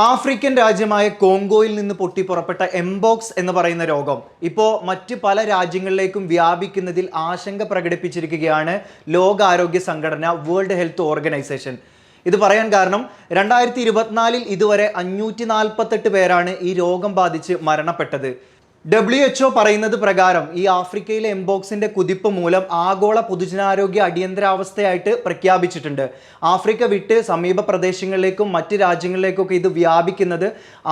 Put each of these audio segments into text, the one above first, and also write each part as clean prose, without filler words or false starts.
African രാജ്യമായ കോങ്കോയിൽ നിന്ന് പൊട്ടിപ്പുറപ്പെട്ട എംബോക്സ് എന്ന് പറയുന്ന രോഗം ഇപ്പോൾ മറ്റ് പല രാജ്യങ്ങളിലേക്കും വ്യാപിക്കുന്നതിൽ ആശങ്ക പ്രകടിപ്പിച്ചിരിക്കുകയാണ് ലോകാരോഗ്യ സംഘടന വേൾഡ് ഹെൽത്ത് ഓർഗനൈസേഷൻ. ഇത് പറയാൻ കാരണം 2024 ഇതുവരെ 548 പേരാണ് ഈ രോഗം ബാധിച്ച് മരണപ്പെട്ടത്. WHO പറയുന്നത് പ്രകാരം ഈ ആഫ്രിക്കയിലെ എംബോക്സിന്റെ കുതിപ്പ് മൂലം ആഗോള പൊതുജനാരോഗ്യ അടിയന്തരാവസ്ഥയായിട്ട് പ്രഖ്യാപിച്ചിട്ടുണ്ട്. ആഫ്രിക്ക വിട്ട് സമീപ പ്രദേശങ്ങളിലേക്കും മറ്റ് രാജ്യങ്ങളിലേക്കൊക്കെ ഇത് വ്യാപിക്കുന്നത്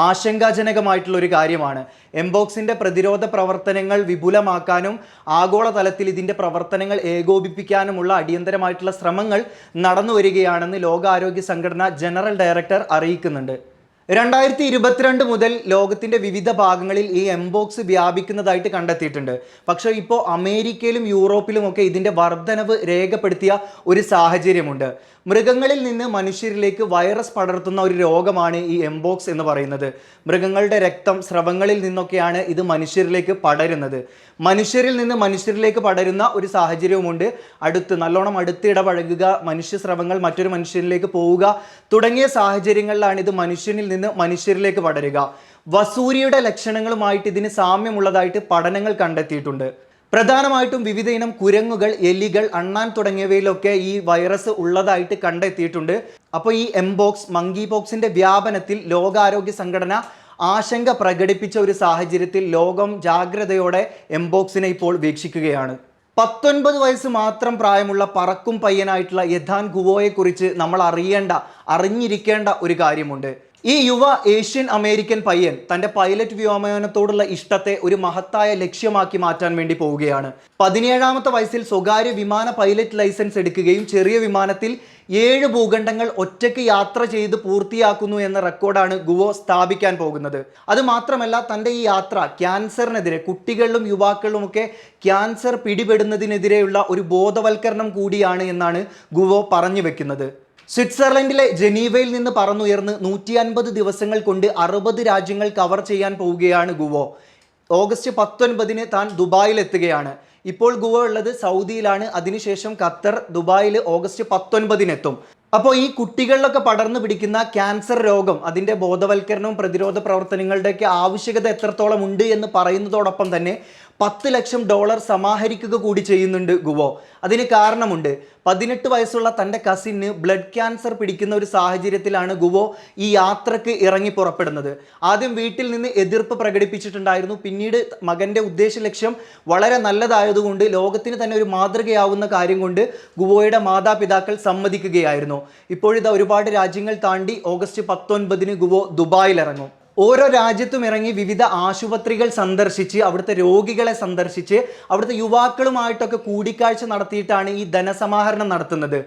ആശങ്കാജനകമായിട്ടുള്ള ഒരു കാര്യമാണ്. എംബോക്സിന്റെ പ്രതിരോധ പ്രവർത്തനങ്ങൾ വിപുലമാക്കാനും ആഗോളതലത്തിൽ ഇതിന്റെ പ്രവർത്തനങ്ങൾ ഏകോപിപ്പിക്കാനുമുള്ള അടിയന്തരമായിട്ടുള്ള ശ്രമങ്ങൾ നടന്നു വരികയാണെന്ന് ലോകാരോഗ്യ സംഘടന ജനറൽ ഡയറക്ടർ അറിയിക്കുന്നുണ്ട്. 2022 മുതൽ ലോകത്തിന്റെ വിവിധ ഭാഗങ്ങളിൽ ഈ എംബോക്സ് വ്യാപിക്കുന്നതായിട്ട് കണ്ടെത്തിയിട്ടുണ്ട്. പക്ഷേ ഇപ്പോൾ അമേരിക്കയിലും യൂറോപ്പിലുമൊക്കെ ഇതിന്റെ വർധനവ് രേഖപ്പെടുത്തിയ ഒരു സാഹചര്യമുണ്ട്. മൃഗങ്ങളിൽ നിന്ന് മനുഷ്യരിലേക്ക് വൈറസ് പടർത്തുന്ന ഒരു രോഗമാണ് ഈ എംബോക്സ് എന്ന് പറയുന്നത്. മൃഗങ്ങളുടെ രക്തം, സ്രവങ്ങളിൽ നിന്നൊക്കെയാണ് ഇത് മനുഷ്യരിലേക്ക് പടരുന്നത്. മനുഷ്യരിൽ നിന്ന് മനുഷ്യരിലേക്ക് പടരുന്ന ഒരു സാഹചര്യവുമുണ്ട്. നല്ലോണം അടുത്തിടപഴകുക, മനുഷ്യ സ്രവങ്ങൾ മറ്റൊരു മനുഷ്യരിലേക്ക് പോവുക തുടങ്ങിയ സാഹചര്യങ്ങളിലാണ് ഇത് മനുഷ്യനിൽ നിന്ന് മനുഷ്യരിലേക്ക് പടരുക. വസൂരിയുടെ ലക്ഷണങ്ങളുമായിട്ട് ഇതിന് സാമ്യമുള്ളതായിട്ട് പഠനങ്ങൾ കണ്ടെത്തിയിട്ടുണ്ട്. പ്രധാനമായിട്ടും വിവിധ ഇനം കുരങ്ങുകൾ, എലികൾ, അണ്ണാൻ തുടങ്ങിയവയിലൊക്കെ ഈ വൈറസ് ഉള്ളതായിട്ട് കണ്ടെത്തിയിട്ടുണ്ട്. അപ്പോൾ ഈ എംബോക്സ്, മങ്കി പോക്സിന്റെ വ്യാപനത്തിൽ ലോകാരോഗ്യ സംഘടന ആശങ്ക പ്രകടിപ്പിച്ച ഒരു സാഹചര്യത്തിൽ ലോകം ജാഗ്രതയോടെ എംബോക്സിനെ ഇപ്പോൾ വീക്ഷിക്കുകയാണ്. 19 വയസ്സ് മാത്രം പ്രായമുള്ള പറക്കും പയ്യനായിട്ടുള്ള യഥാൻ ഗുവോയെ കുറിച്ച് നമ്മൾ അറിഞ്ഞിരിക്കേണ്ട ഒരു കാര്യമുണ്ട്. ഈ യുവ ഏഷ്യൻ അമേരിക്കൻ പയ്യൻ തൻ്റെ പൈലറ്റ് വ്യോമയാനത്തോടുള്ള ഇഷ്ടത്തെ ഒരു മഹത്തായ ലക്ഷ്യമാക്കി മാറ്റാൻ വേണ്ടി പോവുകയാണ്. 17ാമത്തെ വയസ്സിൽ സ്വകാര്യ വിമാന പൈലറ്റ് ലൈസൻസ് എടുക്കുകയും ചെറിയ വിമാനത്തിൽ 7 ഭൂഖണ്ഡങ്ങൾ ഒറ്റയ്ക്ക് യാത്ര ചെയ്ത് പൂർത്തിയാക്കുന്നു എന്ന റെക്കോർഡാണ് ഗുവോ സ്ഥാപിക്കാൻ പോകുന്നത്. അത് മാത്രമല്ല, തൻ്റെ ഈ യാത്ര ക്യാൻസറിനെതിരെ, കുട്ടികളിലും യുവാക്കളിലുമൊക്കെ ക്യാൻസർ പിടിപെടുന്നതിനെതിരെയുള്ള ഒരു ബോധവൽക്കരണം കൂടിയാണ് എന്നാണ് ഗുവോ പറഞ്ഞു വെക്കുന്നത്. സ്വിറ്റ്സർലൻഡിലെ ജനീവയിൽ നിന്ന് പറന്നുയർന്ന് 150 ദിവസങ്ങൾ കൊണ്ട് 60 രാജ്യങ്ങൾ കവർ ചെയ്യാൻ പോവുകയാണ് ഗുവോ. ഓഗസ്റ്റ് 19 താൻ ദുബായിൽ എത്തുകയാണ്. ഇപ്പോൾ ഗുവോ ഉള്ളത് സൗദിയിലാണ്. അതിനുശേഷം ഖത്തർ, ദുബായിൽ ഓഗസ്റ്റ് 19 എത്തും. അപ്പോൾ ഈ കുട്ടികളിലൊക്കെ പടർന്നു പിടിക്കുന്ന ക്യാൻസർ രോഗം, അതിൻ്റെ ബോധവൽക്കരണവും പ്രതിരോധ പ്രവർത്തനങ്ങളുടെയൊക്കെ ആവശ്യകത എത്രത്തോളം ഉണ്ട് എന്ന് പറയുന്നതോടൊപ്പം തന്നെ $10 ലക്ഷം സമാഹരിക്കുക കൂടി ചെയ്യുന്നുണ്ട് ഗുവോ. അതിന് കാരണമുണ്ട്. 18 വയസ്സുള്ള തൻ്റെ കസിന് ബ്ലഡ് ക്യാൻസർ പിടിക്കുന്ന ഒരു സാഹചര്യത്തിലാണ് ഗുവോ ഈ യാത്രക്ക് ഇറങ്ങി പുറപ്പെടുന്നത്. ആദ്യം വീട്ടിൽ നിന്ന് എതിർപ്പ് പ്രകടിപ്പിച്ചിട്ടുണ്ടായിരുന്നു. പിന്നീട് മകൻ്റെ ഉദ്ദേശ ലക്ഷ്യം വളരെ നല്ലതായതുകൊണ്ട്, ലോകത്തിന് തന്നെ ഒരു മാതൃകയാവുന്ന കാര്യം കൊണ്ട് ഗുവോയുടെ മാതാപിതാക്കൾ സമ്മതിക്കുകയായിരുന്നു. ഇപ്പോഴിതാ ഒരുപാട് രാജ്യങ്ങൾ താണ്ടി ഓഗസ്റ്റ് 19 ഗുവോ ദുബായിൽ ഇറങ്ങും. ഓരോ രാജ്യത്തും ഇറങ്ങി വിവിധ ആശുപത്രികൾ സന്ദർശിച്ച് അവിടുത്തെ രോഗികളെ സന്ദർശിച്ച് അവിടുത്തെ യുവാക്കളുമായിട്ടൊക്കെ കൂടിക്കാഴ്ച നടത്തിയിട്ടാണ് ഈ ധനസമാഹരണം നടത്തുന്നത്.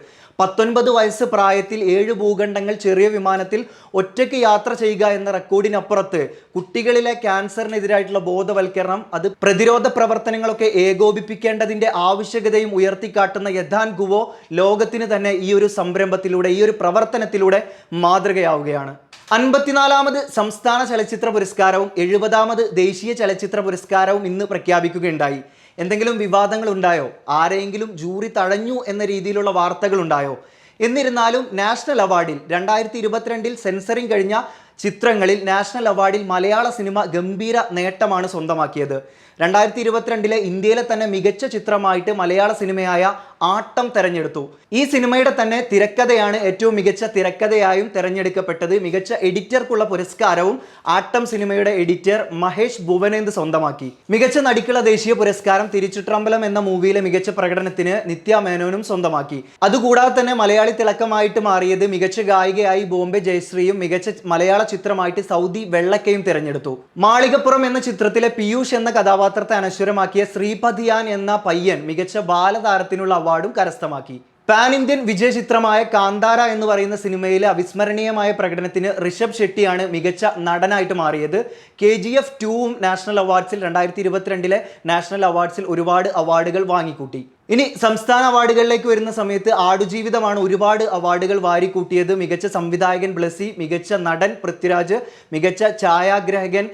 19 വയസ്സ് പ്രായത്തിൽ 7 ഭൂഖണ്ഡങ്ങൾ ചെറിയ വിമാനത്തിൽ ഒറ്റയ്ക്ക് യാത്ര ചെയ്യുക എന്ന റെക്കോർഡിനപ്പുറത്ത് കുട്ടികളിലെ ക്യാൻസറിനെതിരായിട്ടുള്ള ബോധവൽക്കരണം, അത് പ്രതിരോധ പ്രവർത്തനങ്ങളൊക്കെ ഏകോപിപ്പിക്കേണ്ടതിൻ്റെ ആവശ്യകതയും ഉയർത്തിക്കാട്ടുന്ന യഥാൻ ഗുവോ ലോകത്തിന് തന്നെ ഈ ഒരു സംരംഭത്തിലൂടെ, ഈ ഒരു പ്രവർത്തനത്തിലൂടെ മാതൃകയാവുകയാണ്. 54ാമത് സംസ്ഥാന ചലച്ചിത്ര പുരസ്കാരവും 70ാമത് ദേശീയ ചലച്ചിത്ര പുരസ്കാരവും ഇന്ന് പ്രഖ്യാപിക്കുകയുണ്ടായി. എന്തെങ്കിലും വിവാദങ്ങൾ ഉണ്ടായോ? ആരെങ്കിലും ജൂറി തഴഞ്ഞു എന്ന രീതിയിലുള്ള വാർത്തകൾ ഉണ്ടായോ? എന്നിരുന്നാലും നാഷണൽ അവാർഡിൽ 2022 സെൻസറിങ് കഴിഞ്ഞ ചിത്രങ്ങളിൽ നാഷണൽ അവാർഡിൽ മലയാള സിനിമ ഗംഭീര നേട്ടമാണ് സ്വന്തമാക്കിയത്. 2022 ഇന്ത്യയിലെ തന്നെ മികച്ച ചിത്രമായിട്ട് മലയാള സിനിമയായ ആട്ടം തെരഞ്ഞെടുത്തു. ഈ സിനിമയുടെ തന്നെ തിരക്കഥയാണ് ഏറ്റവും മികച്ച തിരക്കഥയായും തെരഞ്ഞെടുക്കപ്പെട്ടത്. മികച്ച എഡിറ്റർക്കുള്ള പുരസ്കാരവും ആട്ടം സിനിമയുടെ എഡിറ്റർ മഹേഷ് ഭുവനേന്ദ് സ്വന്തമാക്കി. മികച്ച നടിക്കുള്ള ദേശീയ പുരസ്കാരം തിരുച്ചിട്രമ്പലം എന്ന മൂവിയിലെ മികച്ച പ്രകടനത്തിന് നിത്യ മേനോനും സ്വന്തമാക്കി. അതുകൂടാതെ തന്നെ മലയാളി തിളക്കമായിട്ട് മാറിയത് മികച്ച ഗായികയായി ബോംബെ ജയശ്രീയും മികച്ച മലയാള ചിത്രമായിട്ട് സൗദി വെള്ളക്കയും തിരഞ്ഞെടുത്തു. മാളികപ്പുറം എന്ന ചിത്രത്തിലെ പീയൂഷ് എന്ന കഥാപാത്രത്തെ അനശ്വരമാക്കിയ ശ്രീപതിയാൻ എന്ന പയ്യൻ മികച്ച ബാലതാരത്തിനുള്ള അവാർഡും കരസ്ഥമാക്കി. പാൻ ഇന്ത്യൻ വിജയ ചിത്രമായ കാന്താര എന്ന് പറയുന്ന സിനിമയിലെ അവിസ്മരണീയമായ പ്രകടനത്തിന് ഋഷഭ് ഷെട്ടിയാണ് മികച്ച നടനായിട്ട് മാറിയത്. KGF 2 നാഷണൽ അവാർഡ്സിൽ 2022 നാഷണൽ അവാർഡ്സിൽ ഒരുപാട് അവാർഡുകൾ വാങ്ങിക്കൂട്ടി. ഇനി സംസ്ഥാന അവാർഡുകളിലേക്ക് വരുന്ന സമയത്ത് ആടുജീവിതമാണ് ഒരുപാട് അവാർഡുകൾ വാരിക്കൂട്ടിയത്. മികച്ച സംവിധായകൻ ബ്ലസി, മികച്ച നടൻ പൃഥ്വിരാജ്, മികച്ച ഛായാഗ്രാഹകൻ,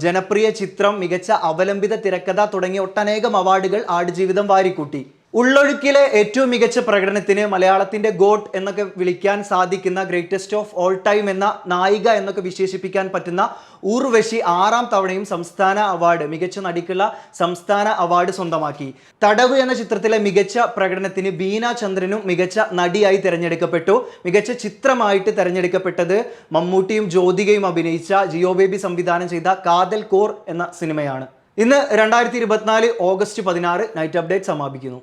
ജനപ്രിയ ചിത്രം, മികച്ച അവലംബിത തിരക്കഥ തുടങ്ങിയ ഒട്ടനേകം അവാർഡുകൾ ആടുജീവിതം വാരിക്കൂട്ടി. ഉള്ളൊഴുക്കിലെ ഏറ്റവും മികച്ച പ്രകടനത്തിന് മലയാളത്തിന്റെ ഗോട്ട് എന്നൊക്കെ വിളിക്കാൻ സാധിക്കുന്ന ഗ്രേറ്റസ്റ്റ് ഓഫ് ഓൾ ടൈം എന്ന നായിക എന്നൊക്കെ വിശേഷിപ്പിക്കാൻ പറ്റുന്ന ഊർവശി 6ാം തവണയും സംസ്ഥാന അവാർഡ്, മികച്ച നടിക്കുള്ള സംസ്ഥാന അവാർഡ് സ്വന്തമാക്കി. തടവ് എന്ന ചിത്രത്തിലെ മികച്ച പ്രകടനത്തിന് ബീന ചന്ദ്രനും മികച്ച നടിയായി തിരഞ്ഞെടുക്കപ്പെട്ടു. മികച്ച ചിത്രമായിട്ട് തിരഞ്ഞെടുക്കപ്പെട്ടത് മമ്മൂട്ടിയും ജ്യോതികയും അഭിനയിച്ച ജിയോ ബേബി സംവിധാനം ചെയ്ത കാതൽ കോർ എന്ന സിനിമയാണ്. ഇന്ന് 2024 ഓഗസ്റ്റ് 16 നൈറ്റ് അപ്ഡേറ്റ് സമാപിക്കുന്നു.